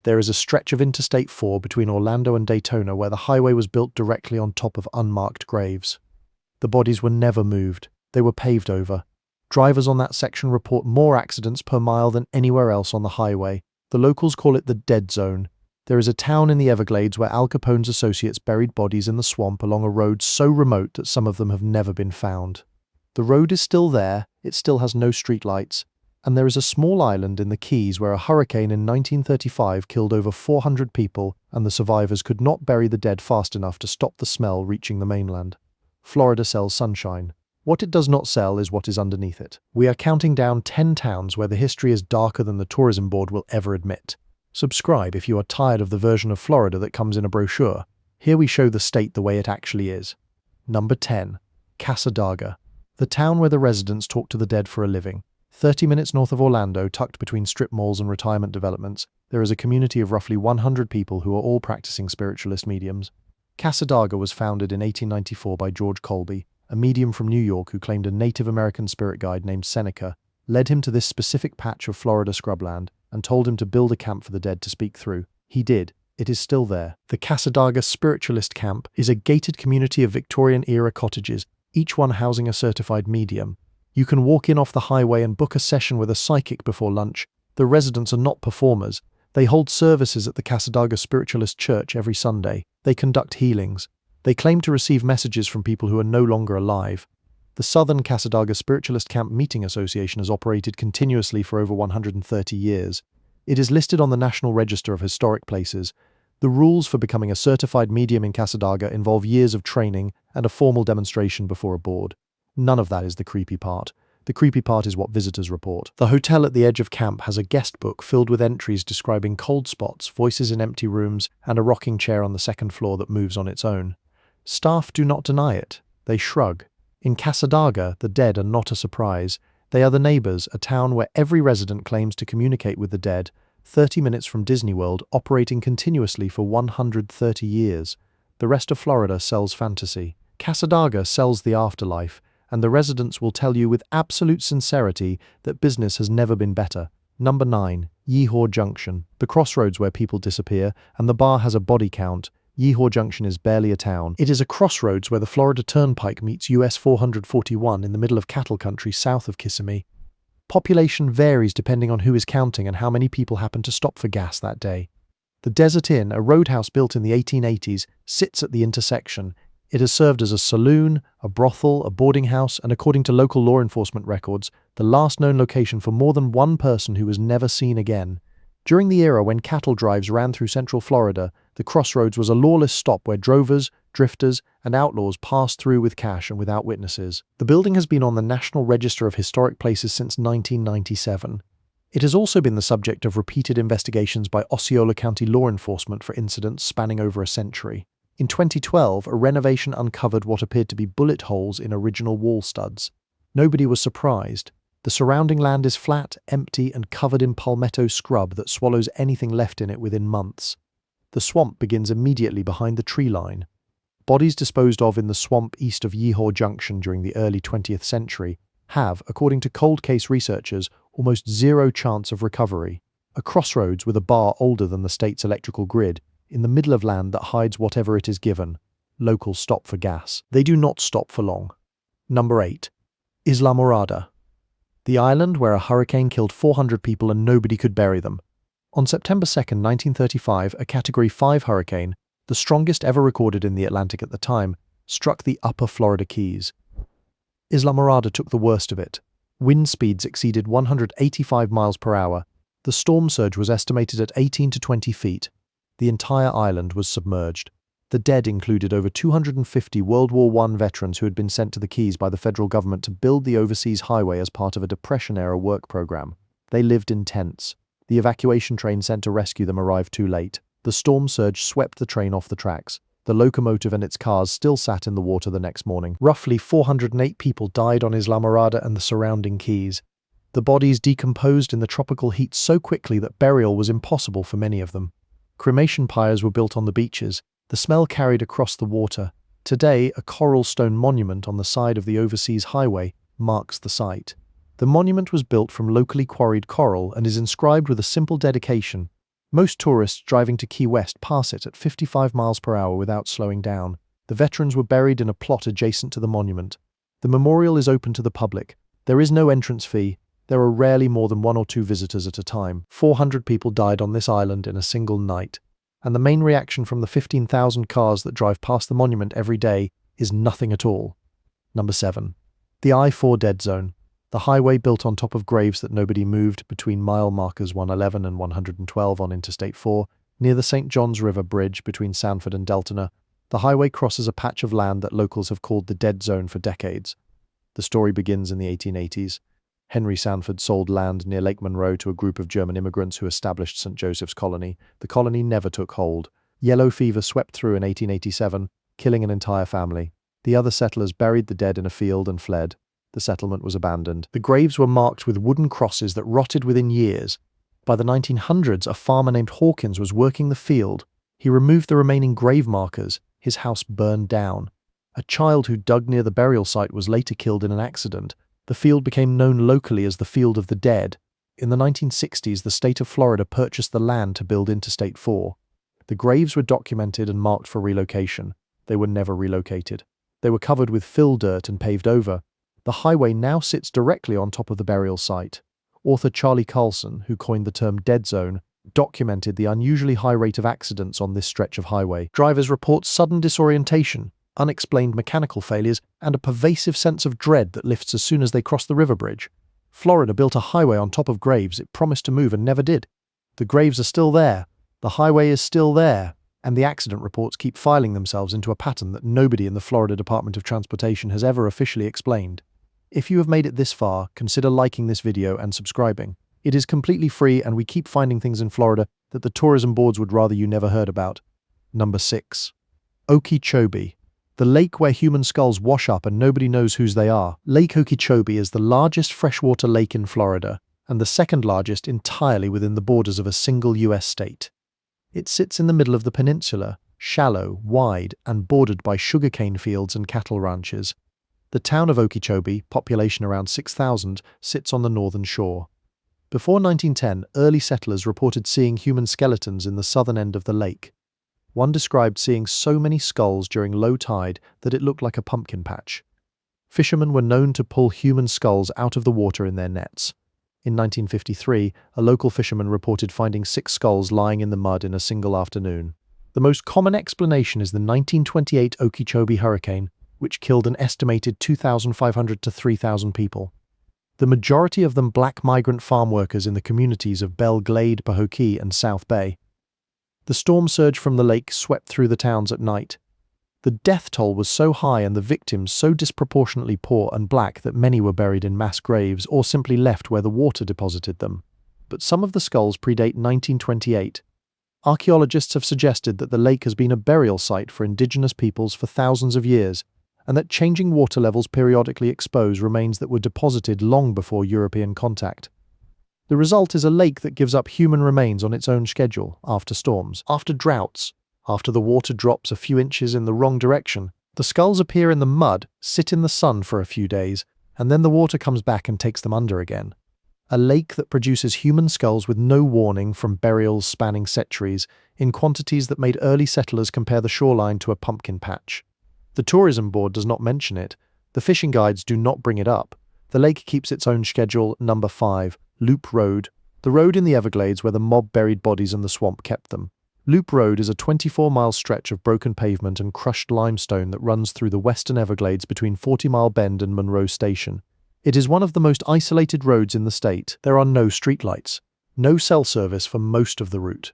There is a stretch of Interstate 4 between Orlando and Daytona where the highway was built directly on top of unmarked graves. The bodies were never moved. They were paved over. Drivers on that section report more accidents per mile than anywhere else on the highway. The locals call it the dead zone. There is a town in the Everglades where Al Capone's associates buried bodies in the swamp along a road so remote that some of them have never been found. The road is still there, it still has no streetlights, and there is a small island in the Keys where a hurricane in 1935 killed over 400 people and the survivors could not bury the dead fast enough to stop the smell reaching the mainland. Florida sells sunshine. What it does not sell is what is underneath it. We are counting down 10 towns where the history is darker than the tourism board will ever admit. Subscribe if you are tired of the version of Florida that comes in a brochure. Here we show the state the way it actually is. Number 10. Cassadaga. The town where the residents talk to the dead for a living. 30 minutes north of Orlando, tucked between strip malls and retirement developments, there is a community of roughly 100 people who are all practicing spiritualist mediums. Cassadaga was founded in 1894 by George Colby, a medium from New York who claimed a Native American spirit guide named Seneca led him to this specific patch of Florida scrubland and told him to build a camp for the dead to speak through. He did. It is still there. The Cassadaga Spiritualist Camp is a gated community of Victorian-era cottages, each one housing a certified medium. You can walk in off the highway and book a session with a psychic before lunch. The residents are not performers. They hold services at the Cassadaga Spiritualist Church every Sunday. They conduct healings. They claim to receive messages from people who are no longer alive. The Southern Cassadaga Spiritualist Camp Meeting Association has operated continuously for over 130 years. It is listed on the National Register of Historic Places. The rules for becoming a certified medium in Cassadaga involve years of training and a formal demonstration before a board. None of that is the creepy part. The creepy part is what visitors report. The hotel at the edge of camp has a guest book filled with entries describing cold spots, voices in empty rooms, and a rocking chair on the second floor that moves on its own. Staff do not deny it. They shrug. In Cassadaga, the dead are not a surprise. They are the neighbors, a town where every resident claims to communicate with the dead, 30 minutes from Disney World, operating continuously for 130 years. The rest of Florida sells fantasy. Cassadaga sells the afterlife, and the residents will tell you with absolute sincerity that business has never been better. Number 9. Yeehaw Junction. The crossroads where people disappear, and the bar has a body count. Yeehaw Junction is barely a town. It is a crossroads where the Florida Turnpike meets US 441 in the middle of cattle country south of Kissimmee. Population varies depending on who is counting and how many people happen to stop for gas that day. The Desert Inn, a roadhouse built in the 1880s, sits at the intersection. It has served as a saloon, a brothel, a boarding house, and according to local law enforcement records, the last known location for more than one person who was never seen again. During the era when cattle drives ran through central Florida, the crossroads was a lawless stop where drovers, drifters, and outlaws passed through with cash and without witnesses. The building has been on the National Register of Historic Places since 1997. It has also been the subject of repeated investigations by Osceola County law enforcement for incidents spanning over a century. In 2012, a renovation uncovered what appeared to be bullet holes in original wall studs. Nobody was surprised. The surrounding land is flat, empty, and covered in palmetto scrub that swallows anything left in it within months. The swamp begins immediately behind the tree line. Bodies disposed of in the swamp east of Yeehaw Junction during the early 20th century have, according to cold case researchers, almost zero chance of recovery. A crossroads with a bar older than the state's electrical grid, in the middle of land that hides whatever it is given. Locals stop for gas. They do not stop for long. Number 8. Isla Morada. The island where a hurricane killed 400 people and nobody could bury them. On September 2, 1935, a Category 5 hurricane, the strongest ever recorded in the Atlantic at the time, struck the upper Florida Keys. Isla Morada took the worst of it. Wind speeds exceeded 185 miles per hour. The storm surge was estimated at 18 to 20 feet. The entire island was submerged. The dead included over 250 World War I veterans who had been sent to the Keys by the federal government to build the overseas highway as part of a Depression-era work program. They lived in tents. The evacuation train sent to rescue them arrived too late. The storm surge swept the train off the tracks. The locomotive and its cars still sat in the water the next morning. Roughly 408 people died on Isla Morada and the surrounding Keys. The bodies decomposed in the tropical heat so quickly that burial was impossible for many of them. Cremation pyres were built on the beaches. The smell carried across the water. Today, a coral stone monument on the side of the overseas highway marks the site. The monument was built from locally quarried coral and is inscribed with a simple dedication, Most tourists driving to Key West pass it at 55 miles per hour without slowing down. The veterans were buried in a plot adjacent to the monument. The memorial is open to the public. There is no entrance fee. There are rarely more than 1 or 2 visitors at a time. 400 people died on this island in a single night. And the main reaction from the 15,000 cars that drive past the monument every day is nothing at all. Number 7. The I-4 Dead Zone. The highway built on top of graves that nobody moved between mile markers 111 and 112 on Interstate 4, near the St. Johns River Bridge between Sanford and Deltona. The highway crosses a patch of land that locals have called the Dead Zone for decades. The story begins in the 1880s. Henry Sanford sold land near Lake Monroe to a group of German immigrants who established St. Joseph's Colony. The colony never took hold. Yellow fever swept through in 1887, killing an entire family. The other settlers buried the dead in a field and fled. The settlement was abandoned. The graves were marked with wooden crosses that rotted within years. By the 1900s, a farmer named Hawkins was working the field. He removed the remaining grave markers. His house burned down. A child who dug near the burial site was later killed in an accident. The field became known locally as the Field of the Dead. In the 1960s, the state of Florida purchased the land to build Interstate 4. The graves were documented and marked for relocation. They were never relocated. They were covered with fill dirt and paved over. The highway now sits directly on top of the burial site. Author Charlie Carlson, who coined the term Dead Zone, documented the unusually high rate of accidents on this stretch of highway. Drivers report sudden disorientation, unexplained mechanical failures, and a pervasive sense of dread that lifts as soon as they cross the river bridge. Florida built a highway on top of graves it promised to move and never did. The graves are still there, the highway is still there, and the accident reports keep filing themselves into a pattern that nobody in the Florida Department of Transportation has ever officially explained. If you have made it this far, consider liking this video and subscribing. It is completely free and we keep finding things in Florida that the tourism boards would rather you never heard about. Number 6. Okeechobee. The lake where human skulls wash up and nobody knows whose they are. Lake Okeechobee is the largest freshwater lake in Florida and the second largest entirely within the borders of a single US state. It sits in the middle of the peninsula, shallow, wide, and bordered by sugarcane fields and cattle ranches. The town of Okeechobee, population around 6,000, sits on the northern shore. Before 1910, early settlers reported seeing human skeletons in the southern end of the lake. One described seeing so many skulls during low tide that it looked like a pumpkin patch. Fishermen were known to pull human skulls out of the water in their nets. In 1953, a local fisherman reported finding 6 skulls lying in the mud in a single afternoon. The most common explanation is the 1928 Okeechobee hurricane, which killed an estimated 2,500 to 3,000 people. The majority of them black migrant farm workers in the communities of Belle Glade, Pahokee, and South Bay. The storm surge from the lake swept through the towns at night. The death toll was so high and the victims so disproportionately poor and black that many were buried in mass graves or simply left where the water deposited them. But some of the skulls predate 1928. Archaeologists have suggested that the lake has been a burial site for indigenous peoples for thousands of years, and that changing water levels periodically expose remains that were deposited long before European contact. The result is a lake that gives up human remains on its own schedule, after storms, after droughts, after the water drops a few inches in the wrong direction. The skulls appear in the mud, sit in the sun for a few days, and then the water comes back and takes them under again. A lake that produces human skulls with no warning from burials spanning centuries, in quantities that made early settlers compare the shoreline to a pumpkin patch. The tourism board does not mention it. The fishing guides do not bring it up. The lake keeps its own schedule. Number 5. Loop Road. The road in the Everglades where the mob buried bodies and the swamp kept them. Loop Road is a 24-mile stretch of broken pavement and crushed limestone that runs through the western Everglades between 40 Mile Bend and Monroe Station. It is one of the most isolated roads in the state. There are no streetlights, no cell service for most of the route.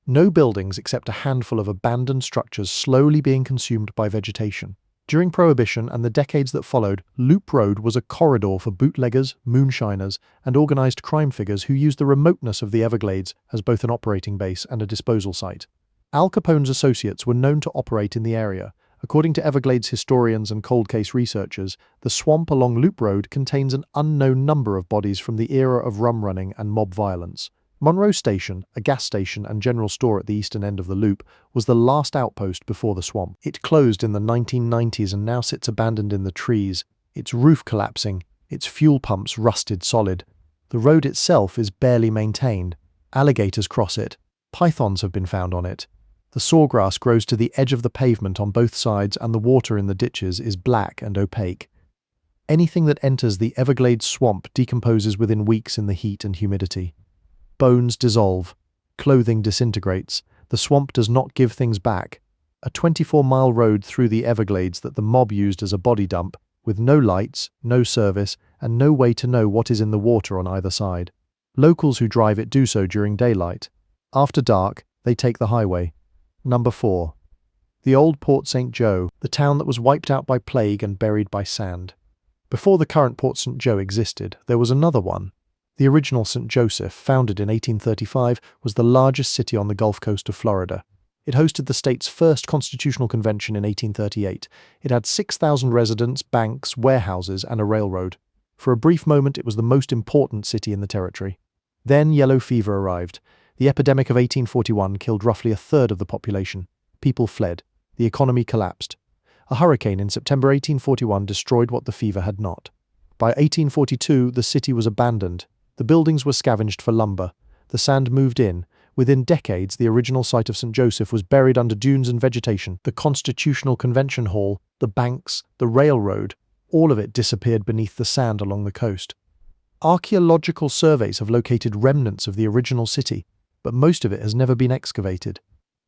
No buildings except a handful of abandoned structures slowly being consumed by vegetation. During Prohibition and the decades that followed, Loop Road was a corridor for bootleggers, moonshiners, and organized crime figures who used the remoteness of the Everglades as both an operating base and a disposal site. Al Capone's associates were known to operate in the area. According to Everglades historians and cold case researchers, the swamp along Loop Road contains an unknown number of bodies from the era of rum running and mob violence. Monroe Station, a gas station and general store at the eastern end of the loop, was the last outpost before the swamp. It closed in the 1990s and now sits abandoned in the trees, its roof collapsing, its fuel pumps rusted solid. The road itself is barely maintained. Alligators cross it. Pythons have been found on it. The sawgrass grows to the edge of the pavement on both sides, and the water in the ditches is black and opaque. Anything that enters the Everglades swamp decomposes within weeks in the heat and humidity. Bones dissolve. Clothing disintegrates. The swamp does not give things back. A 24-mile road through the Everglades that the mob used as a body dump, with no lights, no service, and no way to know what is in the water on either side. Locals who drive it do so during daylight. After dark, they take the highway. Number 4. The old Port St. Joe, the town that was wiped out by plague and buried by sand. Before the current Port St. Joe existed, there was another one. The original St. Joseph, founded in 1835, was the largest city on the Gulf Coast of Florida. It hosted the state's first constitutional convention in 1838. It had 6,000 residents, banks, warehouses, and a railroad. For a brief moment, it was the most important city in the territory. Then yellow fever arrived. The epidemic of 1841 killed roughly a third of the population. People fled. The economy collapsed. A hurricane in September 1841 destroyed what the fever had not. By 1842, the city was abandoned. The buildings were scavenged for lumber. The sand moved in. Within decades, the original site of St. Joseph was buried under dunes and vegetation. The Constitutional Convention Hall, the banks, the railroad, all of it disappeared beneath the sand along the coast. Archaeological surveys have located remnants of the original city, but most of it has never been excavated.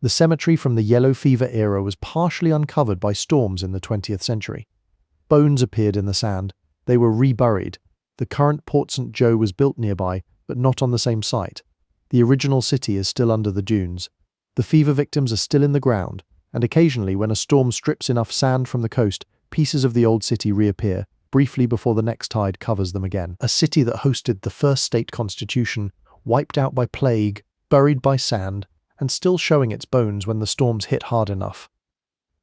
The cemetery from the yellow fever era was partially uncovered by storms in the 20th century. Bones appeared in the sand. They were reburied. The current Port St. Joe was built nearby, but not on the same site. The original city is still under the dunes. The fever victims are still in the ground, and occasionally when a storm strips enough sand from the coast, pieces of the old city reappear, briefly before the next tide covers them again. A city that hosted the first state constitution, wiped out by plague, buried by sand, and still showing its bones when the storms hit hard enough.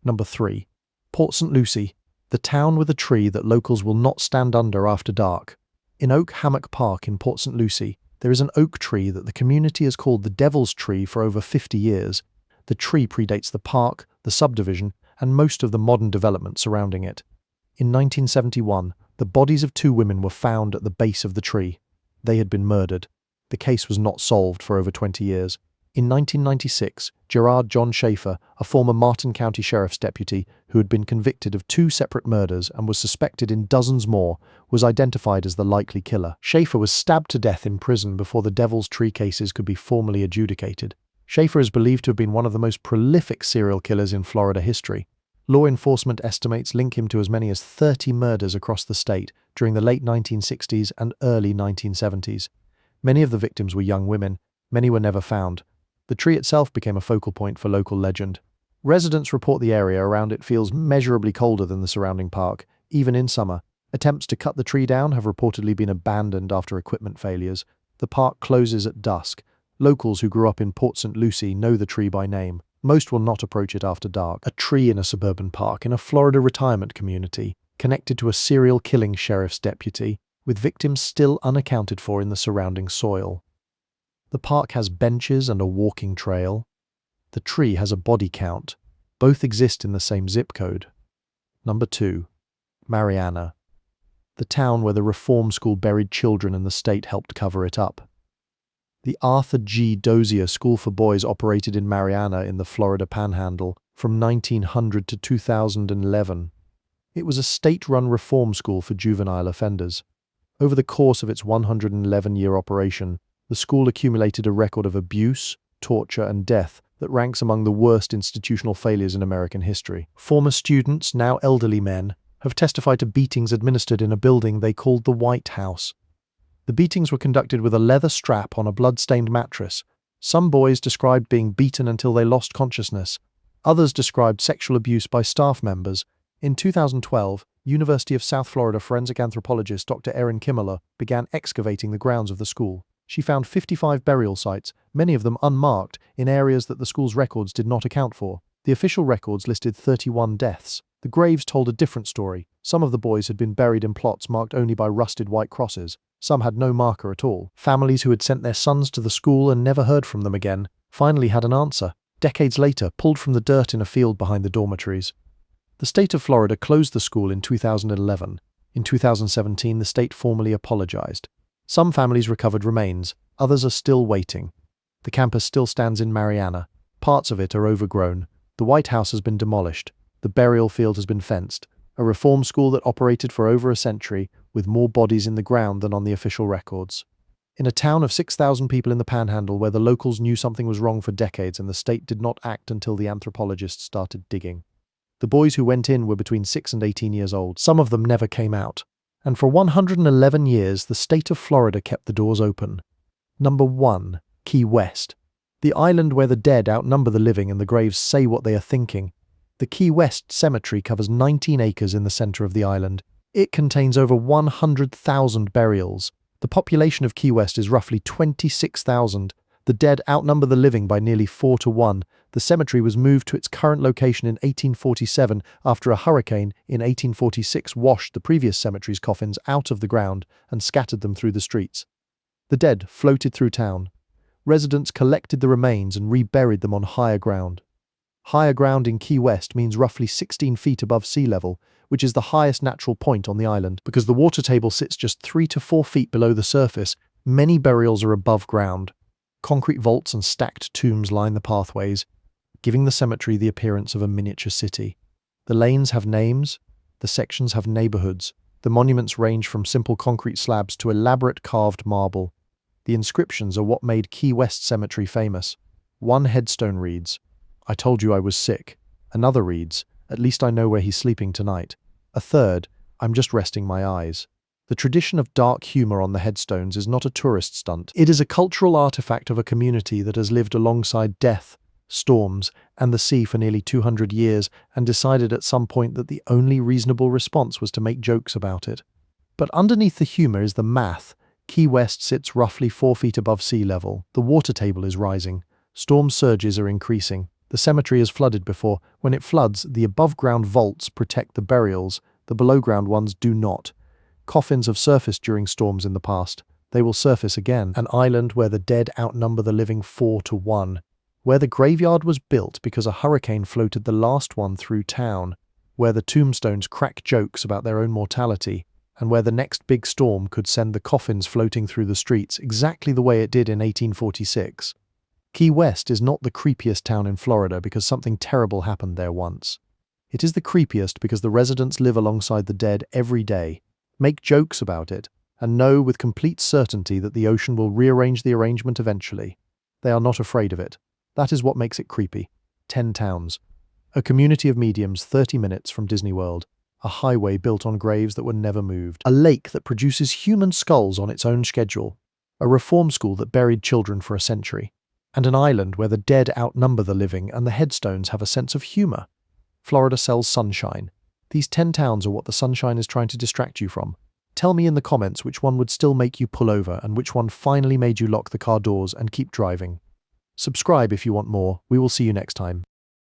Number 3. Port St. Lucie, the town with a tree that locals will not stand under after dark. In Oak Hammock Park in Port St. Lucie, there is an oak tree that the community has called the Devil's Tree for over 50 years. The tree predates the park, the subdivision, and most of the modern development surrounding it. In 1971, the bodies of 2 women were found at the base of the tree. They had been murdered. The case was not solved for over 20 years. In 1996, Gerard John Schaefer, a former Martin County Sheriff's deputy who had been convicted of 2 separate murders and was suspected in dozens more, was identified as the likely killer. Schaefer was stabbed to death in prison before the Devil's Tree cases could be formally adjudicated. Schaefer is believed to have been one of the most prolific serial killers in Florida history. Law enforcement estimates link him to as many as 30 murders across the state during the late 1960s and early 1970s. Many of the victims were young women. Many were never found. The tree itself became a focal point for local legend. Residents report the area around it feels measurably colder than the surrounding park, even in summer. Attempts to cut the tree down have reportedly been abandoned after equipment failures. The park closes at dusk. Locals who grew up in Port St. Lucie know the tree by name. Most will not approach it after dark. A tree in a suburban park in a Florida retirement community, connected to a serial killing sheriff's deputy, with victims still unaccounted for in the surrounding soil. The park has benches and a walking trail. The tree has a body count. Both exist in the same zip code. Number 2. Marianna, the town where the reform school buried children and the state helped cover it up. The Arthur G. Dozier School for Boys operated in Marianna in the Florida Panhandle from 1900 to 2011. It was a state-run reform school for juvenile offenders. Over the course of its 111-year operation, the school accumulated a record of abuse, torture, and death that ranks among the worst institutional failures in American history. Former students, now elderly men, have testified to beatings administered in a building they called the White House. The beatings were conducted with a leather strap on a blood-stained mattress. Some boys described being beaten until they lost consciousness. Others described sexual abuse by staff members. In 2012, University of South Florida forensic anthropologist Dr. Erin Kimmerer began excavating the grounds of the school. She found 55 burial sites, many of them unmarked, in areas that the school's records did not account for. The official records listed 31 deaths. The graves told a different story. Some of the boys had been buried in plots marked only by rusted white crosses. Some had no marker at all. Families who had sent their sons to the school and never heard from them again finally had an answer, decades later, pulled from the dirt in a field behind the dormitories. The state of Florida closed the school in 2011. In 2017, the state formally apologized. Some families recovered remains, others are still waiting. The campus still stands in Mariana. Parts of it are overgrown. The White House has been demolished. The burial field has been fenced. A reform school that operated for over a century, with more bodies in the ground than on the official records. In a town of 6,000 people in the Panhandle where the locals knew something was wrong for decades and the state did not act until the anthropologists started digging. The boys who went in were between 6 and 18 years old. Some of them never came out. And for 111 years, the state of Florida kept the doors open. Number 1. Key West. The island where the dead outnumber the living and the graves say what they are thinking. The Key West Cemetery covers 19 acres in the center of the island. It contains over 100,000 burials. The population of Key West is roughly 26,000. The dead outnumber the living by nearly 4 to 1. The cemetery was moved to its current location in 1847 after a hurricane in 1846 washed the previous cemetery's coffins out of the ground and scattered them through the streets. The dead floated through town. Residents collected the remains and reburied them on higher ground. Higher ground in Key West means roughly 16 feet above sea level, which is the highest natural point on the island. Because the water table sits just 3 to 4 feet below the surface, many burials are above ground. Concrete vaults and stacked tombs line the pathways, giving the cemetery the appearance of a miniature city. The lanes have names, the sections have neighborhoods. The monuments range from simple concrete slabs to elaborate carved marble. The inscriptions are what made Key West Cemetery famous. One headstone reads, "I told you I was sick." Another reads, "At least I know where he's sleeping tonight." A third, "I'm just resting my eyes." The tradition of dark humor on the headstones is not a tourist stunt. It is a cultural artifact of a community that has lived alongside death, storms, and the sea for nearly 200 years and decided at some point that the only reasonable response was to make jokes about it. But underneath the humor is the math. Key West sits roughly 4 feet above sea level. The water table is rising. Storm surges are increasing. The cemetery has flooded before. When it floods, the above-ground vaults protect the burials. The below-ground ones do not. Coffins have surfaced during storms in the past. They will surface again. An island where the dead outnumber the living 4 to 1. Where the graveyard was built because a hurricane floated the last one through town. Where the tombstones crack jokes about their own mortality. And where the next big storm could send the coffins floating through the streets exactly the way it did in 1846. Key West is not the creepiest town in Florida because something terrible happened there once. It is the creepiest because the residents live alongside the dead every day, make jokes about it, and know with complete certainty that the ocean will rearrange the arrangement eventually. They are not afraid of it. That is what makes it creepy. 10 Towns. A community of mediums 30 minutes from Disney World. A highway built on graves that were never moved. A lake that produces human skulls on its own schedule. A reform school that buried children for a century. And an island where the dead outnumber the living and the headstones have a sense of humor. Florida sells sunshine. These 10 towns are what the sunshine is trying to distract you from. Tell me in the comments which one would still make you pull over and which one finally made you lock the car doors and keep driving. Subscribe if you want more. We will see you next time.